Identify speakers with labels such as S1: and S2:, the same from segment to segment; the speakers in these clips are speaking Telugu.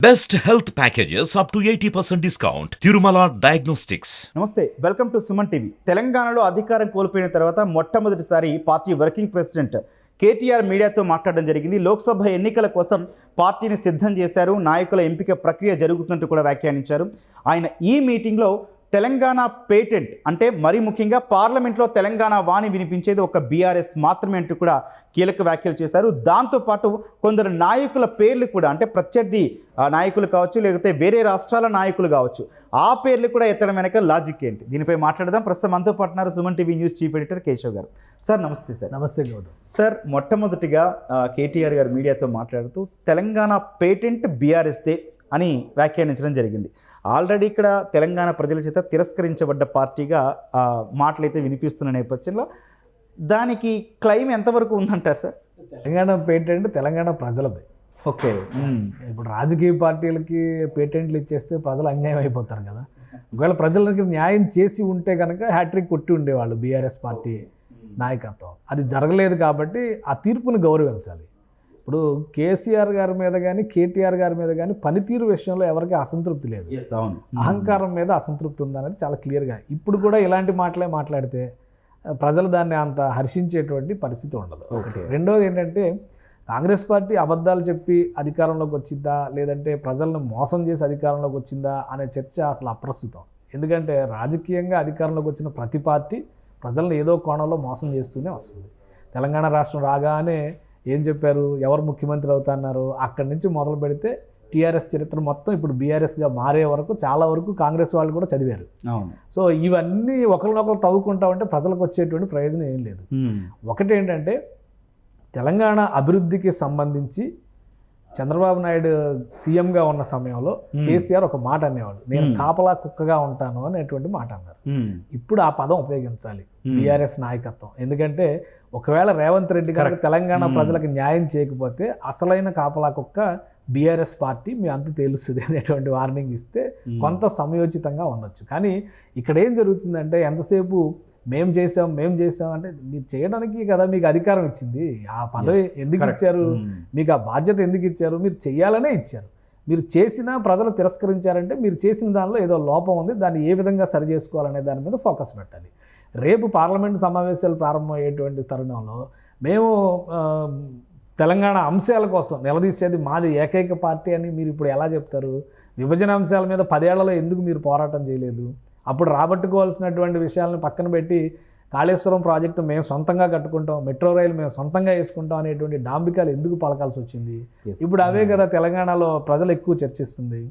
S1: Best health packages up to 80% discount. Tirumala Diagnostics.
S2: నమస్తే, వెల్కమ్ టు సుమన్ టీవీ. తెలంగాణలో అధికారం కోల్పోయిన తర్వాత మొట్టమొదటిసారి పార్టీ వర్కింగ్ ప్రెసిడెంట్ కేటీఆర్ మీడియాతో మాట్లాడడం జరిగింది. లోక్సభ ఎన్నికల కోసం పార్టీని సిద్ధం చేశారు, నాయకుల ఎంపిక ప్రక్రియ జరుగుతున్నట్టు కూడా వ్యాఖ్యానించారు. ఆయన ఈ మీటింగ్లో తెలంగాణ పేటెంట్ అంటే మరీ ముఖ్యంగా పార్లమెంట్లో తెలంగాణ వాణి వినిపించేది ఒక బీఆర్ఎస్ మాత్రమే అంటూ కూడా కీలక వ్యాఖ్యలు చేశారు. దాంతోపాటు కొందరు నాయకుల పేర్లు కూడా అంటే ప్రత్యర్థి నాయకులు కావచ్చు, లేకపోతే వేరే రాష్ట్రాల నాయకులు కావచ్చు, ఆ పేర్లు కూడా ఎత్తడం వెనక లాజిక్ ఏంటి, దీనిపై మాట్లాడదాం. ప్రస్తుతం మనతో పాటున్నారు Suman TV news chief editor Keshav గారు. సార్ నమస్తే. సార్
S3: నమస్తే గౌతమ్.
S2: సార్, మొట్టమొదటిగా కేటీఆర్ గారు మీడియాతో మాట్లాడుతూ తెలంగాణ పేటెంట్ బీఆర్ఎస్దే అని వ్యాఖ్యానించడం జరిగింది. ఆల్రెడీ ఇక్కడ తెలంగాణ ప్రజల చేత తిరస్కరించబడ్డ పార్టీగా మాటలైతే వినిపిస్తున్న నేపథ్యంలో దానికి క్లెయిమ్ ఎంతవరకు ఉందంటారు సార్?
S3: తెలంగాణ పేటెంట్ తెలంగాణ ప్రజలది.
S2: ఓకే,
S3: ఇప్పుడు రాజకీయ పార్టీలకి పేటెంట్లు ఇచ్చేస్తే ప్రజలు అన్యాయం అయిపోతారు కదా. ఒకవేళ ప్రజలకి న్యాయం చేసి ఉంటే కనుక హ్యాట్రిక్ కొట్టి ఉండేవాళ్ళు బీఆర్ఎస్ పార్టీ నాయకత్వం. అది జరగలేదు కాబట్టి ఆ తీర్పును గౌరవించాలి. ఇప్పుడు కేసీఆర్ గారి మీద కానీ కేటీఆర్ గారి మీద కానీ పనితీరు విషయంలో ఎవరికి అసంతృప్తి లేదు, అహంకారం మీద అసంతృప్తి ఉందనేది చాలా క్లియర్గా. ఇప్పుడు కూడా ఇలాంటి మాటలే మాట్లాడితే ప్రజలు దాన్ని అంత హర్షించేటువంటి పరిస్థితి ఉండదు. ఒకటి. రెండోది ఏంటంటే కాంగ్రెస్ పార్టీ అబద్ధాలు చెప్పి అధికారంలోకి వచ్చిందా లేదంటే ప్రజలను మోసం చేసి అధికారంలోకి వచ్చిందా అనే చర్చ అసలు అప్రస్తుతం. ఎందుకంటే రాజకీయంగా అధికారంలోకి వచ్చిన ప్రతి పార్టీ ప్రజలను ఏదో కోణంలో మోసం చేస్తూనే వస్తుంది. తెలంగాణ రాష్ట్రం రాగానే ఏం చెప్పారు, ఎవరు ముఖ్యమంత్రి అవుతున్నారు, అక్కడి నుంచి మొదలు పెడితే టీఆర్ఎస్ చరిత్ర మొత్తం ఇప్పుడు బీఆర్ఎస్గా మారే వరకు చాలా వరకు కాంగ్రెస్ వాళ్ళు కూడా చదివారు. సో ఇవన్నీ ఒకరినొకరు తవ్వుకుంటా ఉంటే ప్రజలకు వచ్చేటువంటి ప్రయోజనం ఏం లేదు. ఒకటి ఏంటంటే తెలంగాణ అభివృద్ధికి సంబంధించి చంద్రబాబు నాయుడు సీఎంగా ఉన్న సమయంలో కేసీఆర్ ఒక మాట అనేవాడు, నేను కాపలా కుక్కగా ఉంటాను అనేటువంటి మాట అన్నారు. ఇప్పుడు ఆ పదం ఉపయోగించాలి బీఆర్ఎస్ నాయకత్వం. ఎందుకంటే ఒకవేళ రేవంత్ రెడ్డి గారు తెలంగాణ ప్రజలకు న్యాయం చేయకపోతే అసలైన కాపలా కుక్క బీఆర్ఎస్ పార్టీ మీ అంత తేలుస్తుంది అనేటువంటి వార్నింగ్ ఇస్తే కొంత సమయోచితంగా ఉండొచ్చు. కానీ ఇక్కడ ఏం జరుగుతుందంటే ఎంతసేపు మేము చేసాం అంటే మీరు చేయడానికి కదా మీకు అధికారం ఇచ్చింది. ఆ పదవి ఎందుకు ఇచ్చారు, మీకు ఆ బాధ్యత ఎందుకు ఇచ్చారు, మీరు చెయ్యాలనే ఇచ్చారు. మీరు చేసినా ప్రజలు తిరస్కరించారంటే మీరు చేసిన దానిలో ఏదో లోపం ఉంది, దాన్ని ఏ విధంగా సరి చేసుకోవాలనే దాని మీద ఫోకస్ పెట్టాలి. రేపు పార్లమెంటు సమావేశాలు ప్రారంభమయ్యేటువంటి తరుణంలో మేము తెలంగాణ అంశాల కోసం నిలదీసేది మాది ఏకైక పార్టీ అని మీరు ఇప్పుడు ఎలా చెప్తారు? విభజన అంశాల మీద 10 ఏళ్లలో ఎందుకు మీరు పోరాటం చేయలేదు? అప్పుడు రాబట్టుకోవాల్సినటువంటి విషయాలను పక్కన పెట్టి కాళేశ్వరం ప్రాజెక్టు మేము సొంతంగా కట్టుకుంటాం, మెట్రో రైలు మేము సొంతంగా వేసుకుంటాం అనేటువంటి డాంబికాలు ఎందుకు పలకాల్సి వచ్చింది? ఇప్పుడు అవే కదా తెలంగాణలో ప్రజలు ఎక్కువ చర్చిస్తుంది.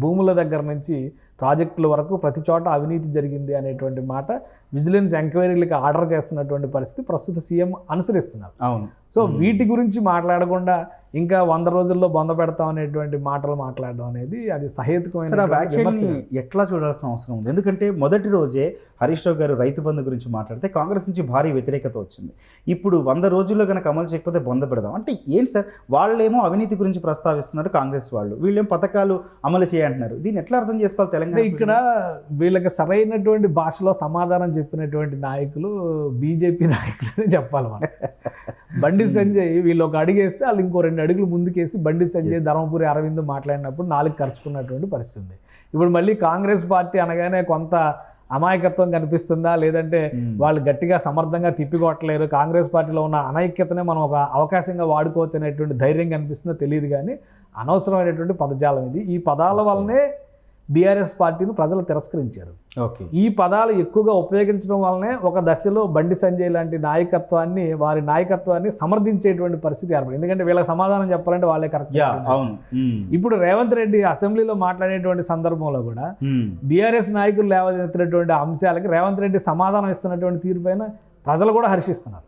S3: భూముల దగ్గర నుంచి ప్రాజెక్టుల వరకు ప్రతి చోట అవినీతి జరిగింది అనేటువంటి మాట విజిలెన్స్ ఎంక్వైరీలకు ఆర్డర్ చేస్తున్నటువంటి పరిస్థితి ప్రస్తుత సీఎం అనుసరిస్తున్నారు.
S2: అవును.
S3: సో వీటి గురించి మాట్లాడకుండా ఇంకా 100 రోజుల్లో బొంద పెడతాం అనేటువంటి మాటలు మాట్లాడడం అనేది అది సహేతుకమైన
S2: వ్యాఖ్యని ఎట్లా చూడాల్సిన అవసరం ఉంది. ఎందుకంటే మొదటి రోజే హరీష్ రావు గారు రైతు బంధు గురించి మాట్లాడితే కాంగ్రెస్ నుంచి భారీ వ్యతిరేకత వచ్చింది. ఇప్పుడు 100 రోజుల్లో కనుక అమలు చేయకపోతే బొంద పెడదాం అంటే ఏంటి సార్? వాళ్ళేమో అవినీతి గురించి ప్రస్తావిస్తున్నారు కాంగ్రెస్ వాళ్ళు, వీళ్ళేమో పథకాలు అమలు చేయంటున్నారు. దీన్ని ఎట్లా అర్థం చేసుకోవాలి తెలంగాణ?
S3: ఇక్కడ వీళ్ళకి సరైనటువంటి భాషలో సమాధానం చెప్పినటువంటి నాయకులు బీజేపీ నాయకులనే చెప్పాలి. మనం బండి సంజయ్ వీళ్ళు ఒక అడిగేస్తే వాళ్ళు ఇంకో 2 అడుగులు ముందుకేసి బండి సంజయ్ ధర్మపురి అరవింద్ మాట్లాడినప్పుడు 4 ఖర్చుకున్నటువంటి పరిస్థితి. ఇప్పుడు మళ్ళీ కాంగ్రెస్ పార్టీ అనగానే కొంత అమాయకత్వం కనిపిస్తుందా లేదంటే వాళ్ళు గట్టిగా సమర్థంగా తిప్పికొట్టలేరు, కాంగ్రెస్ పార్టీలో ఉన్న అనైక్యతనే మనం ఒక అవకాశంగా వాడుకోవచ్చు అనేటువంటి ధైర్యం కనిపిస్తుందో తెలియదు. కానీ అనవసరమైనటువంటి పదజాలం ఇది. ఈ పదాల వల్లనే బీఆర్ఎస్ పార్టీని ప్రజలు తిరస్కరించారు. ఈ పదాలు ఎక్కువగా ఉపయోగించడం వల్లనే ఒక దశలో బండి సంజయ్ లాంటి వారి నాయకత్వాన్ని సమర్థించేటువంటి పరిస్థితి ఏర్పడింది. ఎందుకంటే వీళ్ళకి సమాధానం చెప్పాలంటే వాళ్ళే కరెక్ట్. ఇప్పుడు రేవంత్ రెడ్డి అసెంబ్లీలో మాట్లాడేటువంటి సందర్భంలో కూడా బీఆర్ఎస్ నాయకులు లేవనెత్తినటువంటి అంశాలకి రేవంత్ రెడ్డి సమాధానం ఇస్తున్నటువంటి తీరు పైన ప్రజలు కూడా హర్షిస్తున్నారు.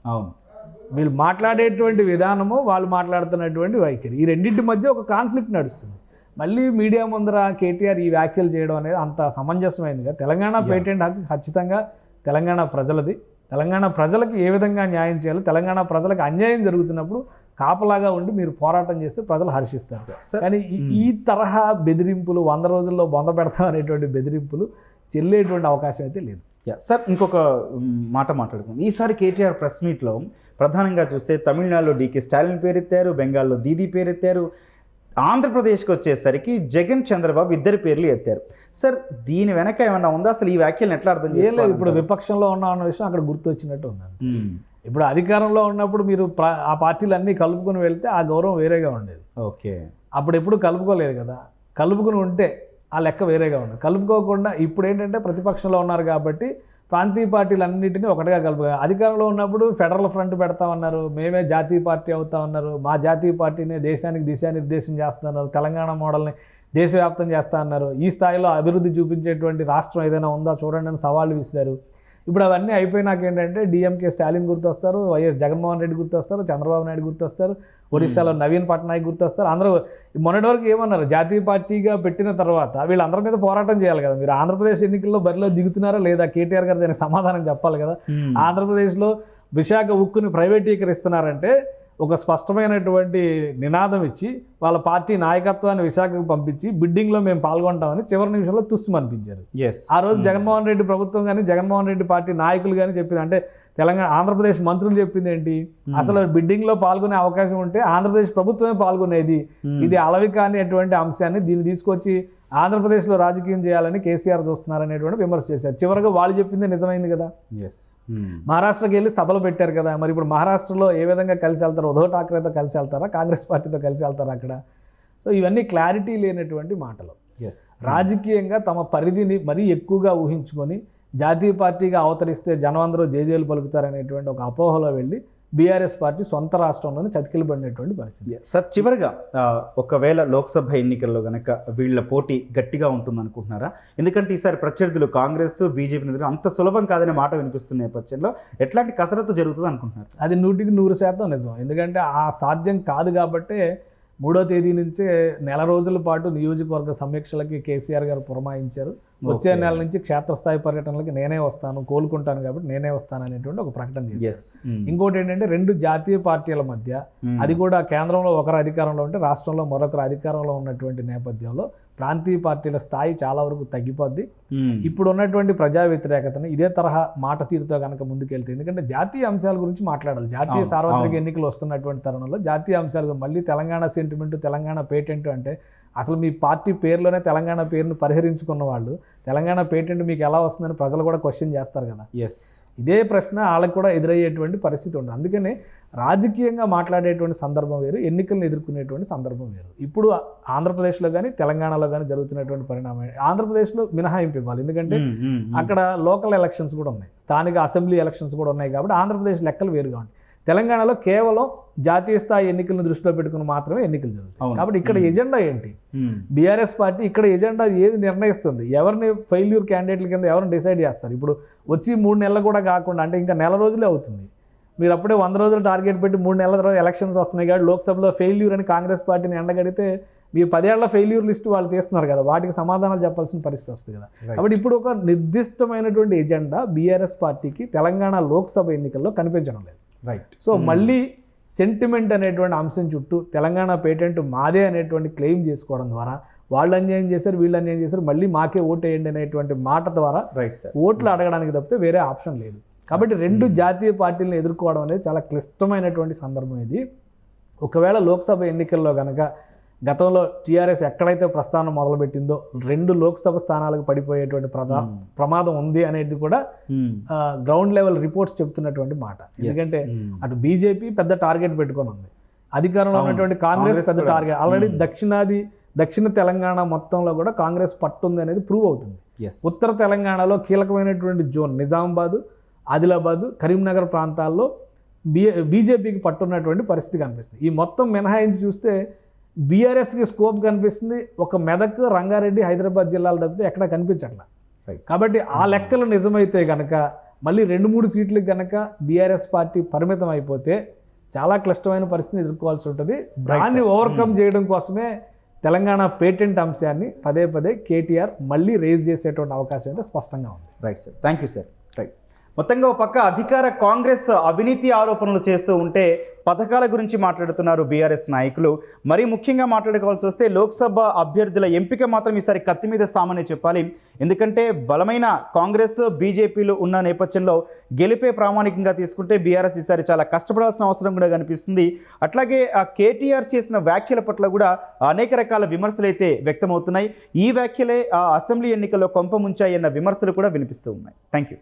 S3: వీళ్ళు మాట్లాడేటువంటి విధానము, వాళ్ళు మాట్లాడుతున్నటువంటి వైఖరి, ఈ రెండింటి మధ్య ఒక కాన్ఫ్లిక్ట్ నడుస్తుంది. మళ్ళీ మీడియా ముందర కేటీఆర్ ఈ వ్యాఖ్యలు చేయడం అనేది అంత సమంజసమైనదిగా. తెలంగాణ పేటెంట్ హక్కు ఖచ్చితంగా తెలంగాణ ప్రజలది. తెలంగాణ ప్రజలకు ఏ విధంగా న్యాయం చేయాలి, తెలంగాణ ప్రజలకు అన్యాయం జరుగుతున్నప్పుడు కాపలాగా ఉండి మీరు పోరాటం చేస్తే ప్రజలు హర్షిస్తారు. కానీ ఈ తరహా బెదిరింపులు 100 రోజుల్లో బొంద పెడతాం అనేటువంటి బెదిరింపులు చెల్లేటువంటి అవకాశం అయితే లేదు.
S2: సార్, ఇంకొక మాట మాట్లాడుకుందాం. ఈసారి కేటీఆర్ ప్రెస్ మీట్లో ప్రధానంగా చూస్తే తమిళనాడులో డీకే స్టాలిన్ పేరెత్తారు, బెంగాల్లో దీదీ పేరెత్తారు, ఆంధ్రప్రదేశ్కి వచ్చేసరికి జగన్ చంద్రబాబు ఇద్దరి పేర్లు ఎత్తారు. సార్ దీని వెనక ఏమన్నా ఉందా? అసలు ఈ వ్యాఖ్యలను ఎట్లా అర్థం
S3: ఏం లేదు,
S2: చేసుకోవాలి?
S3: ఇప్పుడు విపక్షంలో ఉన్న అన్న విషయం అక్కడ గుర్తొచ్చినట్టు ఉందండి. ఇప్పుడు అధికారంలో ఉన్నప్పుడు మీరు ఆ పార్టీలు అన్నీ కలుపుకొని వెళ్తే ఆ గౌరవం వేరేగా ఉండేది.
S2: ఓకే,
S3: అప్పుడు ఎప్పుడు కలుపుకోలేదు కదా. కలుపుకుని ఉంటే ఆ లెక్క వేరేగా ఉంది. కలుపుకోకుండా ఇప్పుడు ఏంటంటే ప్రతిపక్షంలో ఉన్నారు కాబట్టి ప్రాంతీయ పార్టీలన్నింటినీ ఒకటిగా కలుపుగా. అధికారంలో ఉన్నప్పుడు ఫెడరల్ ఫ్రంట్ పెడతామన్నారు, మేమే జాతీయ పార్టీ అవుతామన్నారు, మా జాతీయ పార్టీని దేశానికి దిశానిర్దేశం చేస్తున్నారు, తెలంగాణ మోడల్ని దేశవ్యాప్తం చేస్తా అన్నారు, ఈ స్థాయిలో అభివృద్ధి చూపించేటువంటి రాష్ట్రం ఏదైనా ఉందా చూడండి అని సవాళ్ళు విసిరారు. ఇప్పుడు అవన్నీ అయిపోయినాక ఏంటంటే డిఎంకే స్టాలిన్ గుర్తొస్తారు, వైఎస్ జగన్మోహన్ రెడ్డి గుర్తొస్తారు, చంద్రబాబు నాయుడు గుర్తొస్తారు, ఒరిస్సాలో నవీన్ పట్నాయక్ గుర్తొస్తారు. అందరూ మొన్నటి వరకు ఏమన్నారు, జాతీయ పార్టీగా పెట్టిన తర్వాత వీళ్ళందరి మీద పోరాటం చేయాలి కదా. మీరు ఆంధ్రప్రదేశ్ ఎన్నికల్లో బరిలో దిగుతున్నారా లేదా, కేటీఆర్ గారు దానికి సమాధానం చెప్పాలి కదా. ఆంధ్రప్రదేశ్లో విశాఖ ఉక్కుని ప్రైవేటీకరిస్తున్నారంటే ఒక స్పష్టమైనటువంటి నినాదం ఇచ్చి వాళ్ళ పార్టీ నాయకత్వాన్ని విశాఖకు పంపించి బిడ్డింగ్లో మేము పాల్గొంటామని చివరి నిమిషంలో తుస్సు అనిపించారు. ఆ రోజు జగన్మోహన్ రెడ్డి ప్రభుత్వం కానీ జగన్మోహన్ రెడ్డి పార్టీ నాయకులు కానీ చెప్పింది, అంటే తెలంగాణ ఆంధ్రప్రదేశ్ మంత్రులు చెప్పింది ఏంటి, అసలు బిడ్డింగ్లో పాల్గొనే అవకాశం ఉంటే ఆంధ్రప్రదేశ్ ప్రభుత్వమే పాల్గొనేది, ఇది అలవి కానిటువంటి అంశాన్ని దీన్ని తీసుకొచ్చి ఆంధ్రప్రదేశ్లో రాజకీయం చేయాలని కేసీఆర్ చూస్తున్నారనేటువంటి విమర్శ చేశారు. చివరిగా వాళ్ళు చెప్పిందే నిజమైంది కదా. మహారాష్ట్రకి వెళ్ళి సభలు పెట్టారు కదా. మరి ఇప్పుడు మహారాష్ట్రలో ఏ విధంగా కలిసి వెళ్తారు? ఉద్ధవ్ ఠాక్రేతో కలిసి వెళ్తారా, కాంగ్రెస్ పార్టీతో కలిసి వెళ్తారా అక్కడ? సో ఇవన్నీ క్లారిటీ లేనటువంటి మాటలు. రాజకీయంగా తమ పరిధిని మరీ ఎక్కువగా ఊహించుకొని జాతీయ పార్టీగా అవతరిస్తే జనం అందరూ జేజేలు పలుకుతారనేటువంటి ఒక అపోహలో వెళ్ళి బీఆర్ఎస్ పార్టీ సొంత రాష్ట్రంలోనే చతికిలబడినటువంటి పరిస్థితి.
S2: సార్ చివరిగా ఒకవేళ లోక్సభ ఎన్నికల్లో కనుక వీళ్ళ పోటీ గట్టిగా ఉంటుంది అనుకుంటున్నారా? ఎందుకంటే ఈసారి ప్రత్యర్థులు కాంగ్రెస్ బీజేపీ అంత సులభం కాదనే మాట వినిపిస్తున్న నేపథ్యంలో ఎట్లాంటి కసరత్తు జరుగుతుంది అనుకుంటున్నారు?
S3: అది 100% నిజం. ఎందుకంటే ఆ సాధ్యం కాదు కాబట్టే 3వ తేదీ నుంచే నెల రోజుల పాటు నియోజకవర్గ సమీక్షలకి కేసీఆర్ గారు పురమాయించారు. వచ్చే నెల నుంచి క్షేత్రస్థాయి పర్యటనలకి నేనే వస్తాను, కోలుకుంటాను కాబట్టి నేనే వస్తాను అనేటువంటి ఒక ప్రకటన చేశారు. ఇంకోటి ఏంటంటే 2 జాతీయ పార్టీల మధ్య, అది కూడా కేంద్రంలో ఒకరు అధికారంలో ఉంటే రాష్ట్రంలో మరొకరు అధికారంలో ఉన్నటువంటి నేపథ్యంలో ప్రాంతీయ పార్టీల స్థాయి చాలా వరకు తగ్గిపోద్ది. ఇప్పుడు ఉన్నటువంటి ప్రజా వ్యతిరేకతను ఇదే తరహా మాట తీరుతో కనుక ముందుకెళ్తే, ఎందుకంటే జాతీయ అంశాల గురించి మాట్లాడాలి. జాతీయ సార్వత్రిక ఎన్నికలు వస్తున్నటువంటి తరుణంలో జాతీయ అంశాలు, మళ్ళీ తెలంగాణ సెంటిమెంట్, తెలంగాణ పేటెంట్ అంటే అసలు మీ పార్టీ పేరులోనే తెలంగాణ పేరును పరిహరించుకున్న వాళ్ళు తెలంగాణ పేటెంట్ మీకు ఎలా వస్తుందని ప్రజలు కూడా క్వశ్చన్ చేస్తారు కదా. ఇదే ప్రశ్న వాళ్ళకు కూడా ఎదురయ్యేటువంటి పరిస్థితి ఉంటుంది. అందుకనే రాజకీయంగా మాట్లాడేటువంటి సందర్భం వేరు, ఎన్నికలను ఎదుర్కొనేటువంటి సందర్భం వేరు. ఇప్పుడు ఆంధ్రప్రదేశ్లో కానీ తెలంగాణలో కానీ జరుగుతున్నటువంటి పరిణామం, ఆంధ్రప్రదేశ్లో మినహాయింపు ఇవ్వాలి. ఎందుకంటే అక్కడ లోకల్ ఎలక్షన్స్ కూడా ఉన్నాయి, స్థానిక అసెంబ్లీ ఎలక్షన్స్ కూడా ఉన్నాయి కాబట్టి ఆంధ్రప్రదేశ్ లెక్కలు వేరుగా ఉంటాయి. తెలంగాణలో కేవలం జాతీయ స్థాయి ఎన్నికలను దృష్టిలో పెట్టుకుని మాత్రమే ఎన్నికలు జరుగుతాయి. కాబట్టి ఇక్కడ ఎజెండా ఏంటి? బీఆర్ఎస్ పార్టీ ఇక్కడ ఎజెండా ఏది నిర్ణయిస్తుంది? ఎవరిని ఫెయిల్యూర్ క్యాండిడేట్ల కింద ఎవరిని డిసైడ్ చేస్తారు? ఇప్పుడు వచ్చి 3 నెలలు కూడా కాకుండా, అంటే ఇంకా నెల రోజులే అవుతుంది. మీరు అప్పుడే 100 రోజులు టార్గెట్ పెట్టి 3 నెలల తర్వాత ఎలక్షన్స్ వస్తున్నాయి కాబట్టి లోక్సభలో ఫెయిల్యూర్ అని కాంగ్రెస్ పార్టీని ఎండగడితే మీరు 10 ఏళ్ల ఫెయిల్యూర్ లిస్టు వాళ్ళు తీస్తున్నారు కదా, వాటికి సమాధానాలు చెప్పాల్సిన పరిస్థితి వస్తుంది కదా. కాబట్టి ఇప్పుడు ఒక నిర్దిష్టమైనటువంటి ఎజెండా బీఆర్ఎస్ పార్టీకి తెలంగాణ లోక్సభ ఎన్నికల్లో కనిపించడం లేదు. సో మళ్ళీ సెంటిమెంట్ అనేటువంటి అంశం చుట్టూ తెలంగాణ పేటెంట్ మాదే అనేటువంటి క్లెయిమ్ చేసుకోవడం ద్వారా వాళ్ళు అన్యాయం చేశారు, వీళ్ళు అన్యాయం చేశారు, మళ్ళీ మాకే ఓటు వేయండి అనేటువంటి మాట ద్వారా ఓట్లు అడగడానికి తప్పితే వేరే ఆప్షన్ లేదు. కాబట్టి 2 జాతీయ పార్టీలను ఎదుర్కోవడం అనేది చాలా క్లిష్టమైనటువంటి సందర్భం ఇది. ఒకవేళ లోక్సభ ఎన్నికల్లో కనుక గతంలో టీఆర్ఎస్ ఎక్కడైతే ప్రస్థానం మొదలుపెట్టిందో 2 లోక్సభ స్థానాలకు పడిపోయేటువంటి ప్రమాదం ఉంది అనేది కూడా గ్రౌండ్ లెవెల్ రిపోర్ట్స్ చెప్తున్నటువంటి మాట. ఎందుకంటే అటు బీజేపీ పెద్ద టార్గెట్ పెట్టుకొని ఉంది, అధికారంలో ఉన్నటువంటి కాంగ్రెస్ పెద్ద టార్గెట్. ఆల్రెడీ దక్షిణ తెలంగాణ మొత్తంలో కూడా కాంగ్రెస్ పట్టుంది అనేది ప్రూవ్ అవుతుంది. ఉత్తర తెలంగాణలో కీలకమైనటువంటి జోన్ నిజామాబాద్, ఆదిలాబాద్, కరీంనగర్ ప్రాంతాల్లో బీజేపీకి పట్టున్నటువంటి పరిస్థితి కనిపిస్తుంది. ఈ మొత్తం మినహాయించి చూస్తే బీఆర్ఎస్కి స్కోప్ కనిపిస్తుంది. ఒక మెదక్, రంగారెడ్డి, హైదరాబాద్ జిల్లాలు తప్పితే ఎక్కడ కనిపించట్లా. కాబట్టి ఆ లెక్కలు నిజమైతే కనుక మళ్ళీ 2-3 సీట్లకు కనుక బీఆర్ఎస్ పార్టీ పరిమితం అయిపోతే చాలా క్లిష్టమైన పరిస్థితిని ఎదుర్కోవాల్సి ఉంటుంది. దాన్ని ఓవర్కమ్ చేయడం కోసమే తెలంగాణ పేటెంట్ అంశాన్ని పదే పదే కేటీఆర్ మళ్ళీ రేజ్ చేసేటువంటి అవకాశం అయితే స్పష్టంగా ఉంది.
S2: Right sir, thank you sir. Right, మొత్తంగా ఒక పక్క అధికార కాంగ్రెస్ అవినీతి ఆరోపణలు చేస్తూ ఉంటే పథకాల గురించి మాట్లాడుతున్నారు బీఆర్ఎస్ నాయకులు. మరీ ముఖ్యంగా మాట్లాడుకోవాల్సి వస్తే లోక్సభ అభ్యర్థుల ఎంపిక మాత్రం ఈసారి కత్తి మీద సామనే చెప్పాలి. ఎందుకంటే బలమైన కాంగ్రెస్ బీజేపీలు ఉన్న నేపథ్యంలో గెలిపే ప్రామాణికంగా తీసుకుంటే బీఆర్ఎస్ ఈసారి చాలా కష్టపడాల్సిన అవసరం కూడా కనిపిస్తుంది. అట్లాగే కేటీఆర్ చేసిన వ్యాఖ్యల పట్ల కూడా అనేక రకాల విమర్శలు అయితే వ్యక్తమవుతున్నాయి. ఈ వ్యాఖ్యలే అసెంబ్లీ ఎన్నికల్లో కొంప ముంచాయన్న విమర్శలు కూడా వినిపిస్తూ ఉన్నాయి. Thank you.